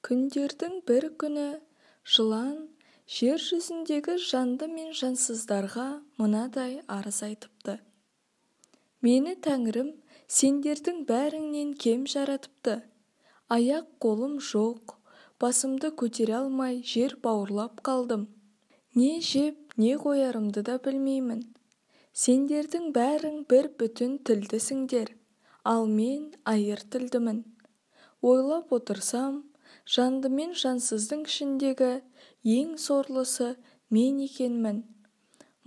Күндердің бір күні жылан жер жүзіндегі жанды мен жансыздарға мынадай арыз айтыпты. Мені Тәңірім сендердің бәріңнен кем жаратыпты. Аяқ қолым жоқ, басымды көтере алмай жер бауырлап қалдым. Не жеп, не қоярымды да білмеймін. Сендердің бәрің бір бүтін тілдісіңдер, ал мен айыр тілдімін. Ойлап отырсам, жанды мен жансыздың ішіндегі ең сорлысы мен екенмін.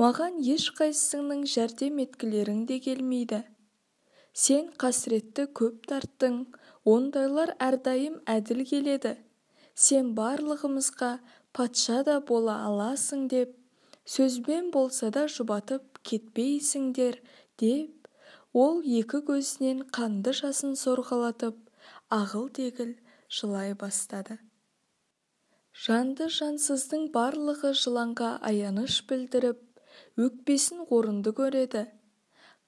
Маған ешқайсыңның жәрдем еткілерің де келмейді. Сен қасіретті көп тарттың, ондайлар әрдайым әділ келеді. Сен барлығымызға патша да бола аласың деп, сөзбен болса да жұбатып кетпейсіңдер деп, ол екі көзінен қанды жасын сорғалатып, ағыл-тегіл жылай бастады. Жанды жансыздың барлығы жыланға аяныш білдіріп, өкпесін орынды көреді.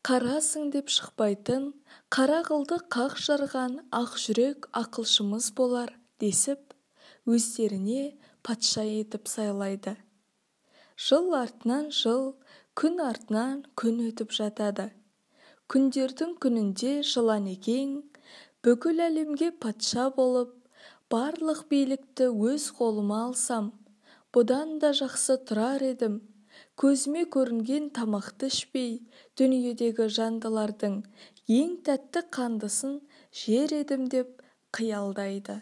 Қарасың деп шықпайтын, қара қылды қақ жарған ақ жүрек ақылшымыз болар десіп, өздеріне патша етіп сайлайды. Жыл артынан жыл, күн артынан күн өтіп жатады. Күндердің күнінде жылан екең, бүкіл әлемге патша болып, барлық билікті өз қолыма алсам, бұдан да жақсы тұрар едім. Көзіме көрінген тамақты ішпей, дүниедегі жандылардың ең тәтті қандысын жер едім деп қиялдайды.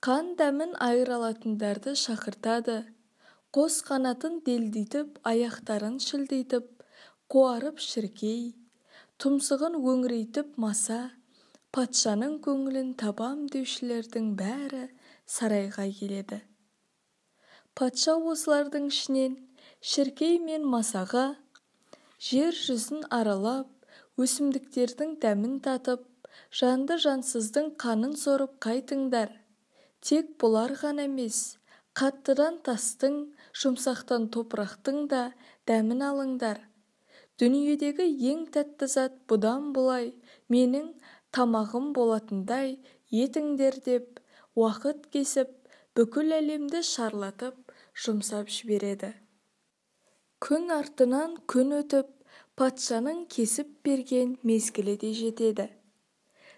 Қан дәмін айыра алатындарды шақыртады. Қос қанатын делдитіп, аяқтарын шілдейтіп, қуарып шіркей, тұмсығын өңірейтіп маса, патшаның көңілін табам деушілердің бәрі сарайға келеді. Патша осылардың ішінен шіркей мен масаға жер жүзін аралап, өсімдіктердің дәмін татып, жанды жансыздың қанын сорып қайтыңдар. Тек бұлар ғана емес, қаттыдан тастың, жұмсақтан топырақтың да дәмін алыңдар. Дүниедегі ең тәтті зат бұдан бұлай менің тамағым болатындай етіңдер деп, уақыт кесіп, бүкіл әлемді шарлатып, жұмсап жібереді. Күн артынан күн өтіп, патшаның кесіп берген мезгілі де жетеді.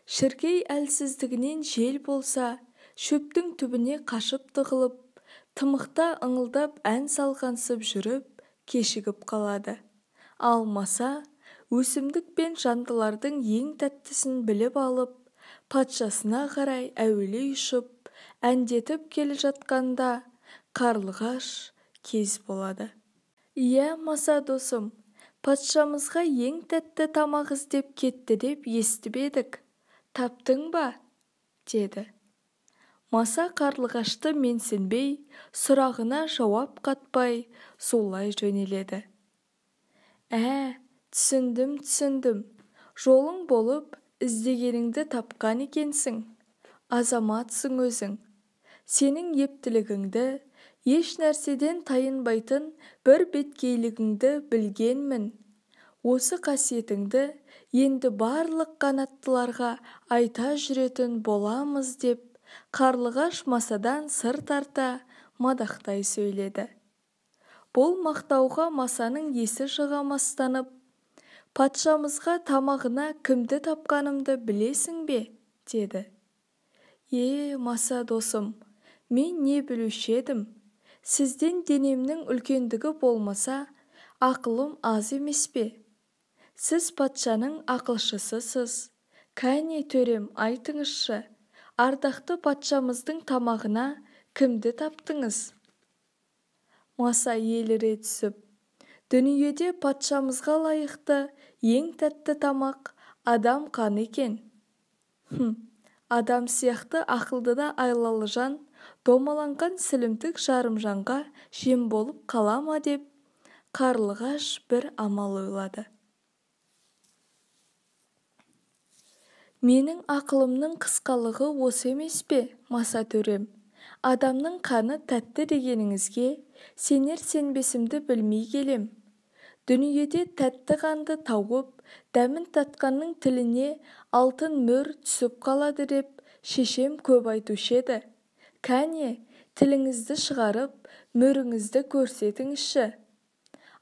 Шіркей әлсіздігінен жел болса, шөптің түбіне қашып тығылып, тымықта ыңылдап ән салғансып жүріп, кешігіп қалады. Ал маса, өсімдік пен жандылардың ең тәттісін біліп алып, патшасына қарай әуелей ұшып, әндетіп келе жатқанда, қарлығаш кез болады. Иә, маса досым, патшамызға ең тәтті тамақ іздеп кетті деп естіп едік. Таптың ба? Деді. Маса қарлығашты менсінбей, сұрағына жауап қатпай, солай жөнеледі. Түсіндім. Жолың болып, іздегеніңді тапқан екенсің. Азаматсың өзің. Сенің ептілігіңді, еш нәрседен тайынбайтын бір беткейлігіңді білгенмін. Осы қасиетіңді енді барлық қанаттыларға айта жүретін боламыз деп, қарлығаш масадан сыр тарта мадақтай сөйледі. Бұл мақтауға масаның есі жыға мастанып, патшамызға тамағына кімді тапқанымды білесің бе? Деді. Маса досым, мен не білуші едім? Сізден денемнің үлкендігі болмаса, ақылым аз емес пе? Сіз патшаның ақылшысысыз. Кәне төрем, айтыңызшы, ардақты патшамыздың тамағына кімді таптыңыз? Маса еліре түсіп, дүниеде патшамызға лайықты ең тәтті тамақ адам қаны екен. Адам сияқты ақылды да айлалы жан, домаланған сілімтік жарым жанға жем болып қала ма деп, қарлығаш бір амал ойлады. Менің ақылымның қысқалығы осы емес пе, маса төрем? Адамның қаны тәтті дегеніңізге сенер-сенбесімді білмей келем. Дүниеде тәтті қанды тауып, дәмін татқанның тіліне алтын мөр түсіп қалады деп шешем көп айтушы еді. Кәне, тіліңізді шығарып, мөріңізді көрсетіңізші.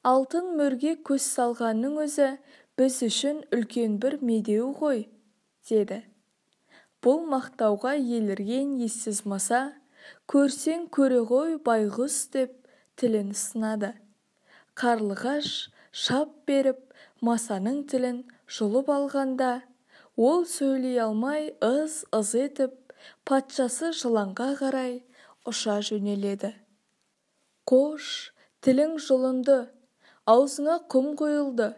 Алтын мөрге көз салғанның өзі біз үшін үлкен бір медеу ғой, деді. Бұл мақтауға елірген ессіз маса, көрсең көре ғой байғұс деп тілін сынады. Қарлығаш шап беріп масаның тілін жұлып алғанда, ол сөйлей алмай ыз-ыз етіп, патшасы жыланға қарай ұша жөнеледі. Қош, тілің жұлынды, аузыңа құм құйылды.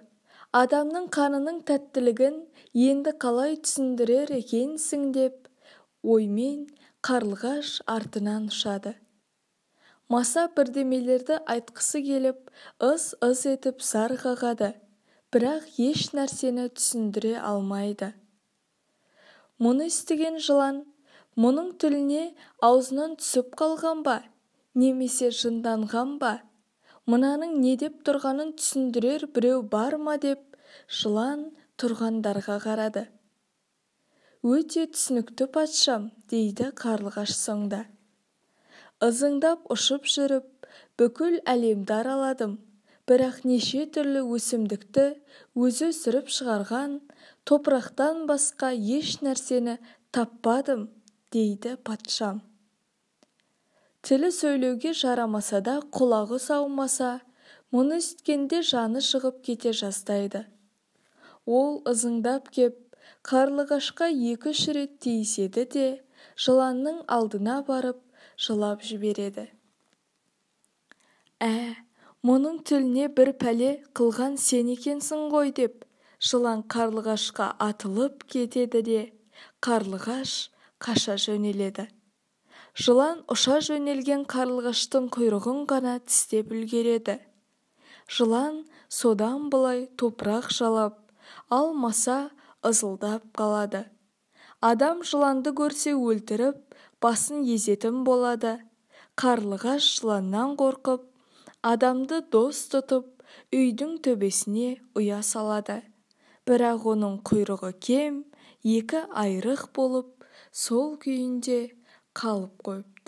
Адамның қанының тәттілігін енді қалай түсіндірер екенсің деп оймен қарлығаш артынан ұшады. Маса бірдемелерді айтқысы келіп, ыз-ыз етіп зар қағады, бірақ еш нәрсені түсіндіре алмайды. Мұны естіген жылан, мұның тіліне аузынан түсіп қалған ба, немесе жынданған ба, мынаның не деп тұрғанын түсіндірер біреу бар ма деп, жылан тұрғандарға қарады. Өте түсінікті патшам, дейді қарлығаш соңда. Ызыңдап ұшып жүріп, бүкіл әлемді араладым, бірақ неше түрлі өсімдікті өзі өсіріп шығарған топырақтан басқа еш нәрсені таппадым, дейді патшам. Тілі сөйлеуге жарамаса да құлағы саумаса, мұны естігенде жаны шығып кете жаздайды. Ол ызыңдап кеп, қарлығашқа 2-3 рет тиіседі де, жыланның алдына барып, жылап жібереді. Мұның тіліне бір пәле қылған сен екенсің ғой деп, жылан қарлығашқа атылып кетеді де, қарлығаш қаша жөнеледі. Жылан ұша жөнелген қарлығаштың құйрығын ғана тістеп үлгереді. Жылан содан былай топырақ жалап, алмаса ызылдап қалады. Адам жыланды көрсе өлтіріп, басын езетін болады. Қарлығаш жыланнан қорқып, адамды дос тұтып, үйдің төбесіне ұя салады. Бірақ оның құйрығы кем, 2 айрық болып, сол күйінде қалып қойыпты.